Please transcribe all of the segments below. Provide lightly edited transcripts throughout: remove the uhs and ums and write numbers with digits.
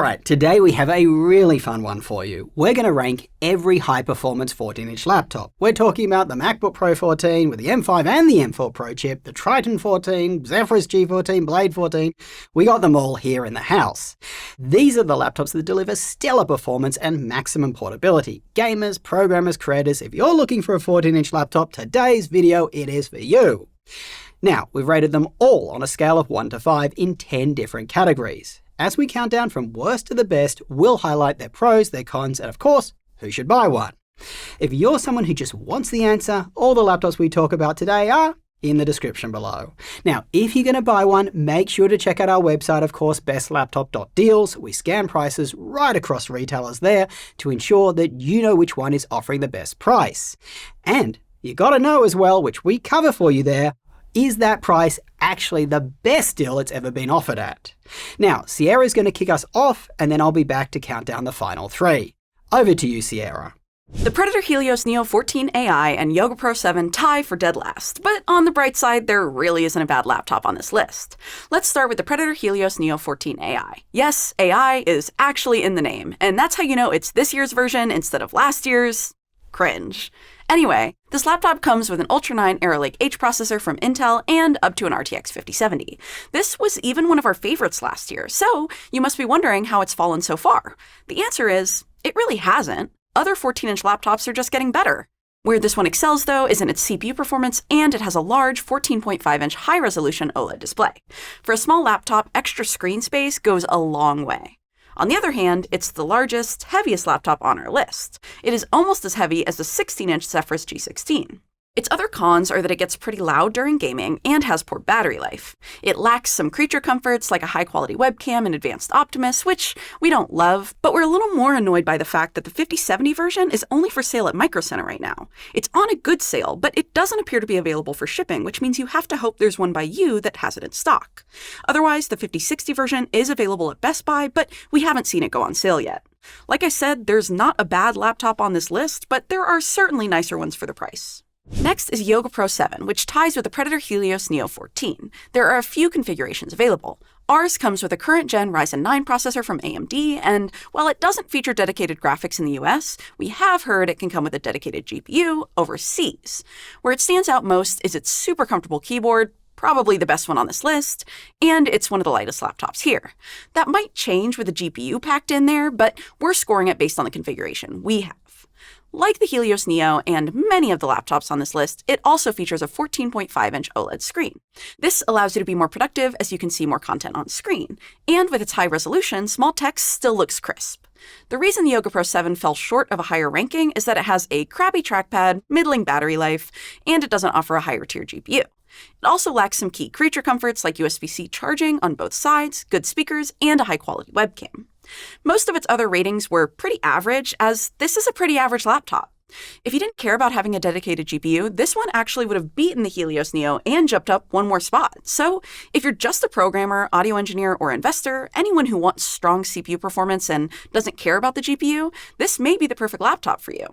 Alright, today we have a really fun one for you. We're going to rank every high-performance 14-inch laptop. We're talking about the MacBook Pro 14 with the M5 and the M4 Pro chip, the Triton 14, Zephyrus G14, Blade 14. We got them all here in the house. These are the laptops that deliver stellar performance and maximum portability. Gamers, programmers, creators, if you're looking for a 14-inch laptop, today's video, it is for you. Now, we've rated them all on a scale of 1 to 5 in 10 different categories. As we count down from worst to the best, we'll highlight their pros, their cons, and of course, who should buy one. If you're someone who just wants the answer, all the laptops we talk about today are in the description below. Now, if you're going to buy one, make sure to check out our website, of course, bestlaptop.deals. We scan prices right across retailers there to ensure that you know which one is offering the best price. And you got to know as well, which we cover for you there, is that price actually the best deal it's ever been offered at? Now, Sierra's going to kick us off, and then I'll be back to count down the final 3. Over to you, Sierra. The Predator Helios Neo 14 AI and Yoga Pro 7 tie for dead last, but on the bright side, there really isn't a bad laptop on this list. Let's start with the Predator Helios Neo 14 AI. Yes, AI is actually in the name, and that's how you know it's this year's version instead of last year's. Cringe. Anyway, this laptop comes with an Ultra 9 Arrow Lake H processor from Intel and up to an RTX 5070. This was even one of our favorites last year, so you must be wondering how it's fallen so far. The answer is, it really hasn't. Other 14-inch laptops are just getting better. Where this one excels, though, is in its CPU performance, and it has a large 14.5-inch high-resolution OLED display. For a small laptop, extra screen space goes a long way. On the other hand, it's the largest, heaviest laptop on our list. It is almost as heavy as the 16-inch Zephyrus G14. Its other cons are that it gets pretty loud during gaming and has poor battery life. It lacks some creature comforts like a high-quality webcam and advanced Optimus, which we don't love, but we're a little more annoyed by the fact that the 5070 version is only for sale at Micro Center right now. It's on a good sale, but it doesn't appear to be available for shipping, which means you have to hope there's one by you that has it in stock. Otherwise, the 5060 version is available at Best Buy, but we haven't seen it go on sale yet. Like I said, there's not a bad laptop on this list, but there are certainly nicer ones for the price. Next is Yoga Pro 7, which ties with the Predator Helios Neo 14. There are a few configurations available. Ours comes with a current-gen Ryzen 9 processor from AMD, and while it doesn't feature dedicated graphics in the US, we have heard it can come with a dedicated GPU overseas. Where it stands out most is its super comfortable keyboard, probably the best one on this list, and it's one of the lightest laptops here. That might change with the GPU packed in there, but we're scoring it based on the configuration we have. Like the Helios Neo and many of the laptops on this list, it also features a 14.5-inch OLED screen. This allows you to be more productive as you can see more content on screen. And with its high resolution, small text still looks crisp. The reason the Yoga Pro 7 fell short of a higher ranking is that it has a crappy trackpad, middling battery life, and it doesn't offer a higher tier GPU. It also lacks some key creature comforts like USB-C charging on both sides, good speakers, and a high-quality webcam. Most of its other ratings were pretty average, as this is a pretty average laptop. If you didn't care about having a dedicated GPU, this one actually would have beaten the Helios Neo and jumped up one more spot. So if you're just a programmer, audio engineer, or investor, anyone who wants strong CPU performance and doesn't care about the GPU, this may be the perfect laptop for you,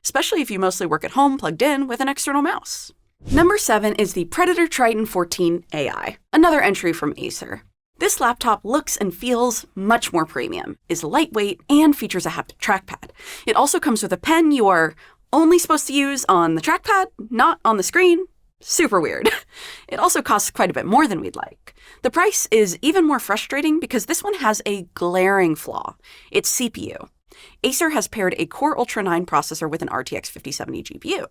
especially if you mostly work at home plugged in with an external mouse. Number 7 is the Predator Triton 14 AI, another entry from Acer. This laptop looks and feels much more premium, is lightweight, and features a haptic trackpad. It also comes with a pen you are only supposed to use on the trackpad, not on the screen. Super weird. It also costs quite a bit more than we'd like. The price is even more frustrating because this one has a glaring flaw: its CPU. Acer has paired a Core Ultra 9 processor with an RTX 5070 GPU.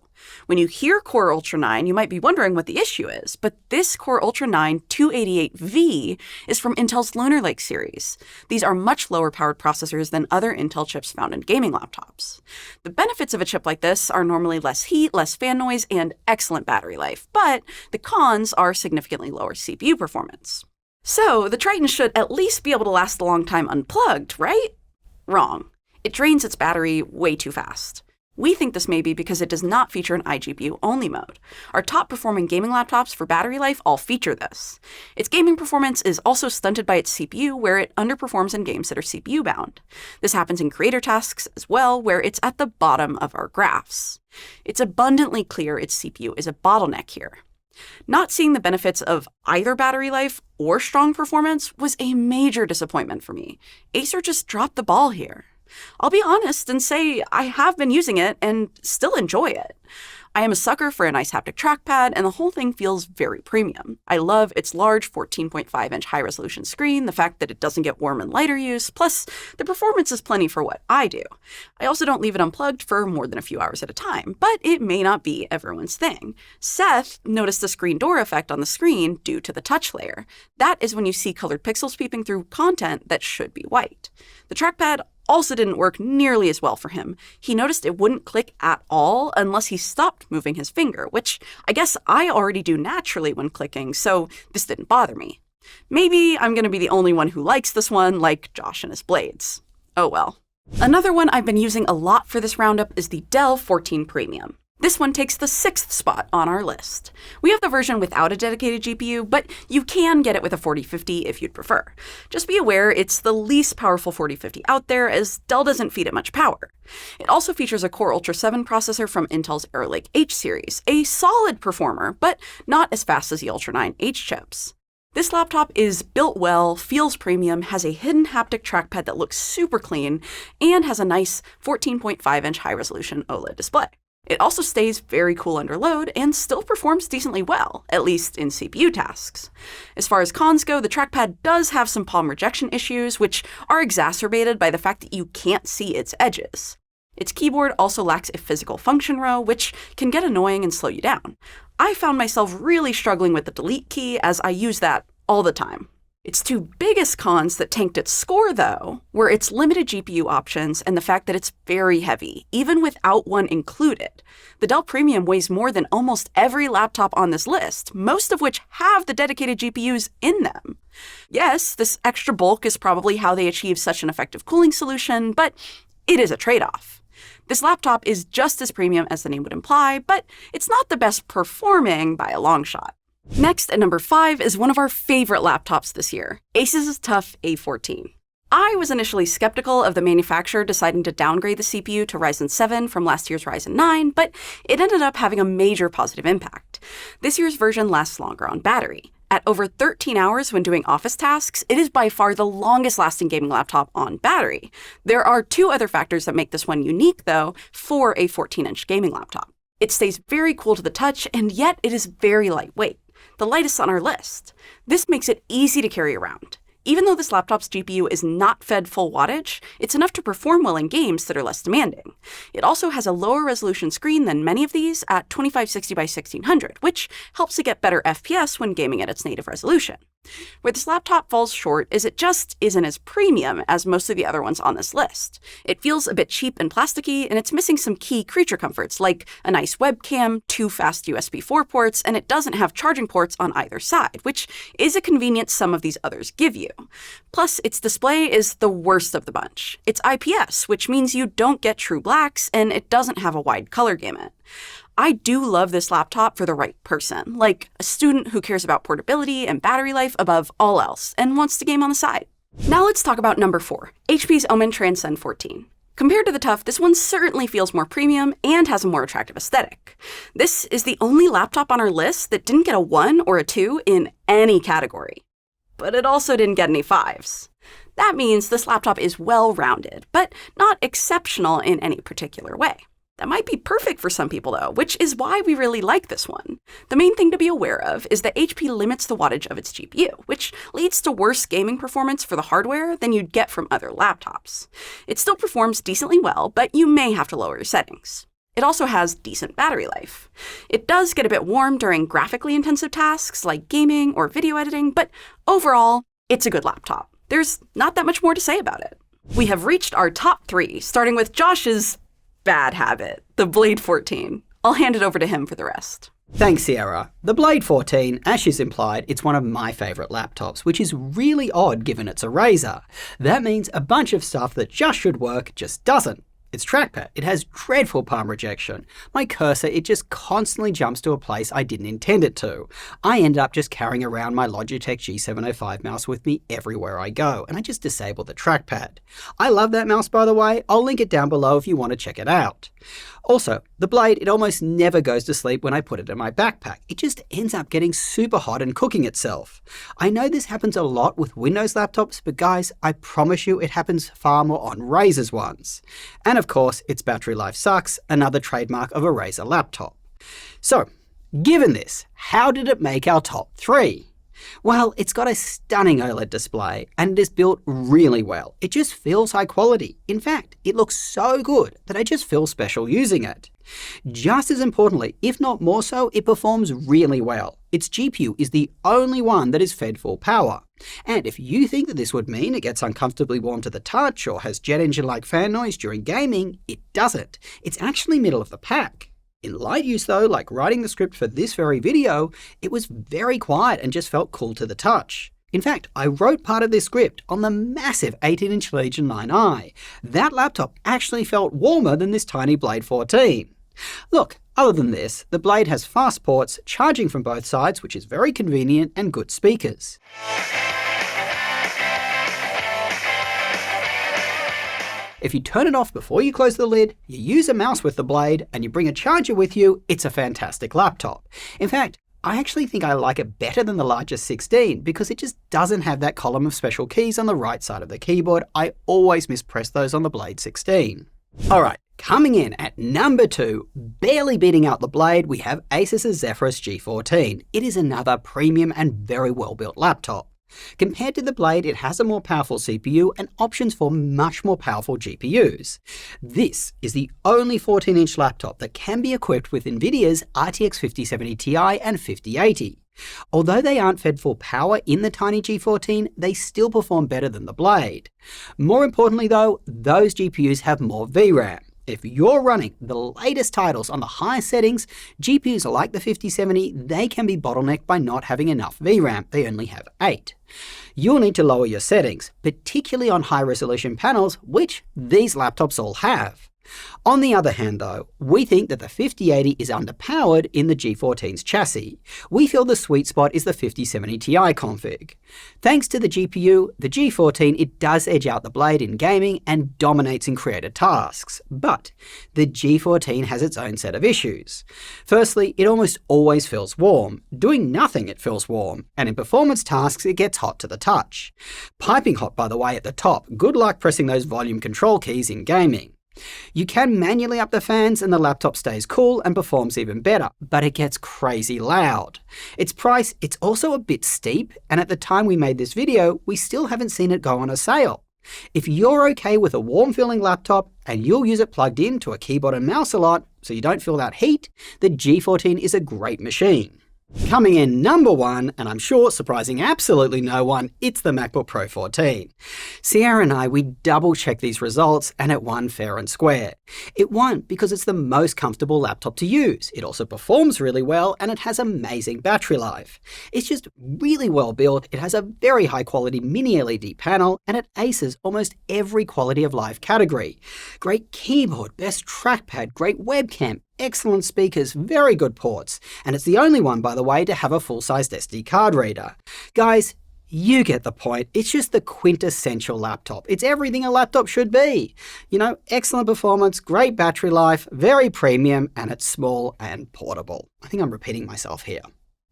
When you hear Core Ultra 9, you might be wondering what the issue is, but this Core Ultra 9 288V is from Intel's Lunar Lake series. These are much lower powered processors than other Intel chips found in gaming laptops. The benefits of a chip like this are normally less heat, less fan noise, and excellent battery life, but the cons are significantly lower CPU performance. So the Triton should at least be able to last a long time unplugged, right? Wrong. It drains its battery way too fast. We think this may be because it does not feature an iGPU-only mode. Our top-performing gaming laptops for battery life all feature this. Its gaming performance is also stunted by its CPU, where it underperforms in games that are CPU-bound. This happens in creator tasks as well, where it's at the bottom of our graphs. It's abundantly clear its CPU is a bottleneck here. Not seeing the benefits of either battery life or strong performance was a major disappointment for me. Acer just dropped the ball here. I'll be honest and say I have been using it and still enjoy it. I am a sucker for a nice haptic trackpad, and the whole thing feels very premium. I love its large 14.5-inch high-resolution screen, the fact that it doesn't get warm in lighter use, plus the performance is plenty for what I do. I also don't leave it unplugged for more than a few hours at a time, but it may not be everyone's thing. Seth noticed the screen door effect on the screen due to the touch layer. That is when you see colored pixels peeping through content that should be white. The trackpad also didn't work nearly as well for him. He noticed it wouldn't click at all unless he stopped moving his finger, which I guess I already do naturally when clicking, so this didn't bother me. Maybe I'm going to be the only one who likes this one, like Josh and his blades. Oh well. Another one I've been using a lot for this roundup is the Dell 14 Premium. This one takes the 6th spot on our list. We have the version without a dedicated GPU, but you can get it with a 4050 if you'd prefer. Just be aware it's the least powerful 4050 out there, as Dell doesn't feed it much power. It also features a Core Ultra 7 processor from Intel's Arrow Lake H series, a solid performer, but not as fast as the Ultra 9 H chips. This laptop is built well, feels premium, has a hidden haptic trackpad that looks super clean, and has a nice 14.5-inch high-resolution OLED display. It also stays very cool under load and still performs decently well, at least in CPU tasks. As far as cons go, the trackpad does have some palm rejection issues, which are exacerbated by the fact that you can't see its edges. Its keyboard also lacks a physical function row, which can get annoying and slow you down. I found myself really struggling with the delete key, as I use that all the time. Its two biggest cons that tanked its score, though, were its limited GPU options and the fact that it's very heavy, even without one included. The Dell Premium weighs more than almost every laptop on this list, most of which have the dedicated GPUs in them. Yes, this extra bulk is probably how they achieve such an effective cooling solution, but it is a trade-off. This laptop is just as premium as the name would imply, but it's not the best performing by a long shot. Next, at number 5, is one of our favorite laptops this year, Asus's TUF A14. I was initially skeptical of the manufacturer deciding to downgrade the CPU to Ryzen 7 from last year's Ryzen 9, but it ended up having a major positive impact. This year's version lasts longer on battery. At over 13 hours when doing office tasks, it is by far the longest-lasting gaming laptop on battery. There are two other factors that make this one unique, though, for a 14-inch gaming laptop. It stays very cool to the touch, and yet it is very lightweight, the lightest on our list. This makes it easy to carry around. Even though this laptop's GPU is not fed full wattage, it's enough to perform well in games that are less demanding. It also has a lower resolution screen than many of these at 2560 by 1600, which helps it get better FPS when gaming at its native resolution. Where this laptop falls short is it just isn't as premium as most of the other ones on this list. It feels a bit cheap and plasticky, and it's missing some key creature comforts like a nice webcam, 2 fast USB 4 ports, and it doesn't have charging ports on either side, which is a convenience some of these others give you. Plus, its display is the worst of the bunch. It's IPS, which means you don't get true blacks, and it doesn't have a wide color gamut. I do love this laptop for the right person, like a student who cares about portability and battery life above all else and wants to game on the side. Now let's talk about number 4, HP's OMEN Transcend 14. Compared to the TUF, this one certainly feels more premium and has a more attractive aesthetic. This is the only laptop on our list that didn't get a 1 or a 2 in any category. But it also didn't get any 5s. That means this laptop is well-rounded, but not exceptional in any particular way. That might be perfect for some people, though, which is why we really like this one. The main thing to be aware of is that HP limits the wattage of its GPU, which leads to worse gaming performance for the hardware than you'd get from other laptops. It still performs decently well, but you may have to lower your settings. It also has decent battery life. It does get a bit warm during graphically intensive tasks like gaming or video editing, but overall, it's a good laptop. There's not that much more to say about it. We have reached our top 3, starting with Josh's bad habit, the Blade 14. I'll hand it over to him for the rest. Thanks, Sierra. The Blade 14, as she's implied, it's one of my favourite laptops, which is really odd given it's a Razer. That means a bunch of stuff that just should work just doesn't. its trackpad. It has dreadful palm rejection. My cursor, it just constantly jumps to a place I didn't intend it to. I end up just carrying around my Logitech G705 mouse with me everywhere I go, and I just disable the trackpad. I love that mouse, by the way. I'll link it down below if you want to check it out. Also, the blade, it almost never goes to sleep when I put it in my backpack. It just ends up getting super hot and cooking itself. I know this happens a lot with Windows laptops, but guys, I promise you it happens far more on Razer's ones. And of course, its battery life sucks, another trademark of a Razer laptop. So, given this, how did it make our top 3? Well, it's got a stunning OLED display and it is built really well. It just feels high quality. In fact, it looks so good that I just feel special using it. Just as importantly, if not more so, it performs really well. Its GPU is the only one that is fed full power. And if you think that this would mean it gets uncomfortably warm to the touch or has jet engine-like fan noise during gaming, it doesn't. It's actually middle of the pack. In light use though, like writing the script for this very video, it was very quiet and just felt cool to the touch. In fact, I wrote part of this script on the massive 18-inch Legion 9i. That laptop actually felt warmer than this tiny Blade 14. Look, other than this, the Blade has fast ports, charging from both sides, which is very convenient, and good speakers. If you turn it off before you close the lid, you use a mouse with the Blade, and you bring a charger with you, it's a fantastic laptop. In fact, I actually think I like it better than the larger 16 because it just doesn't have that column of special keys on the right side of the keyboard. I always mispress those on the Blade 16. Alright, coming in at number 2, barely beating out the Blade, we have Asus's Zephyrus G14. It is another premium and very well built laptop. Compared to the Blade, it has a more powerful CPU and options for much more powerful GPUs. This is the only 14-inch laptop that can be equipped with NVIDIA's RTX 5070 Ti and 5080. Although they aren't fed full power in the tiny G14, they still perform better than the Blade. More importantly though, those GPUs have more VRAM. If you're running the latest titles on the highest settings, GPUs like the 5070, they can be bottlenecked by not having enough VRAM. They only have 8. You'll need to lower your settings, particularly on high-resolution panels, which these laptops all have. On the other hand though, we think that the 5080 is underpowered in the G14's chassis. We feel the sweet spot is the 5070 Ti config. Thanks to the GPU, the G14 it does edge out the Blade in gaming and dominates in creator tasks, but the G14 has its own set of issues. Firstly, it almost always feels warm. Doing nothing it feels warm, and in performance tasks it gets hot to the touch. Piping hot by the way at the top, good luck pressing those volume control keys in gaming. You can manually up the fans and the laptop stays cool and performs even better, but it gets crazy loud. Its price, it's also a bit steep, and at the time we made this video, we still haven't seen it go on a sale. If you're okay with a warm feeling laptop and you'll use it plugged in to a keyboard and mouse a lot so you don't feel that heat, the G14 is a great machine. Coming in number 1, and I'm sure surprising absolutely no one, it's the MacBook Pro 14. Sierra and I, we double-checked these results and it won fair and square. It won because it's the most comfortable laptop to use. It also performs really well and it has amazing battery life. It's just really well built, it has a very high quality mini LED panel and it aces almost every quality of life category. Great keyboard, best trackpad, great webcam, excellent speakers, very good ports, and it's the only one, by the way, to have a full-sized SD card reader. Guys, you get the point. It's just the quintessential laptop. It's everything a laptop should be. You know, excellent performance, great battery life, very premium, and it's small and portable. I think I'm repeating myself here.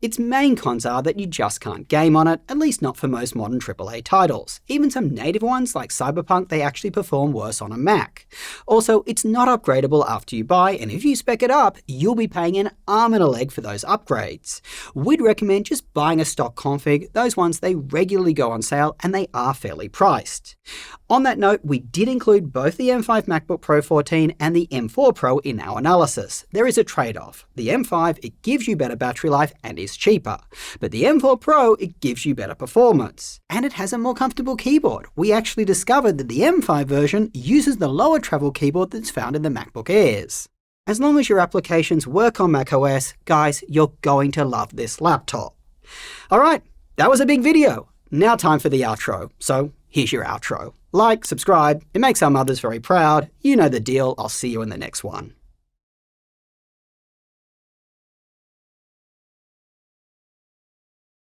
Its main cons are that you just can't game on it, at least not for most modern AAA titles. Even some native ones like Cyberpunk, they actually perform worse on a Mac. Also, it's not upgradable after you buy, and if you spec it up, you'll be paying an arm and a leg for those upgrades. We'd recommend just buying a stock config. Those ones, they regularly go on sale and they are fairly priced. On that note, we did include both the M5 MacBook Pro 14 and the M4 Pro in our analysis. There is a trade-off. The M5, it gives you better battery life and is cheaper, but the M4 Pro, it gives you better performance. And it has a more comfortable keyboard. We actually discovered that the M5 version uses the lower travel keyboard that's found in the MacBook Airs. As long as your applications work on macOS, guys, you're going to love this laptop. Alright, that was a big video. Now time for the outro. So, here's your outro. Like, subscribe, it makes our mothers very proud. You know the deal, I'll see you in the next one.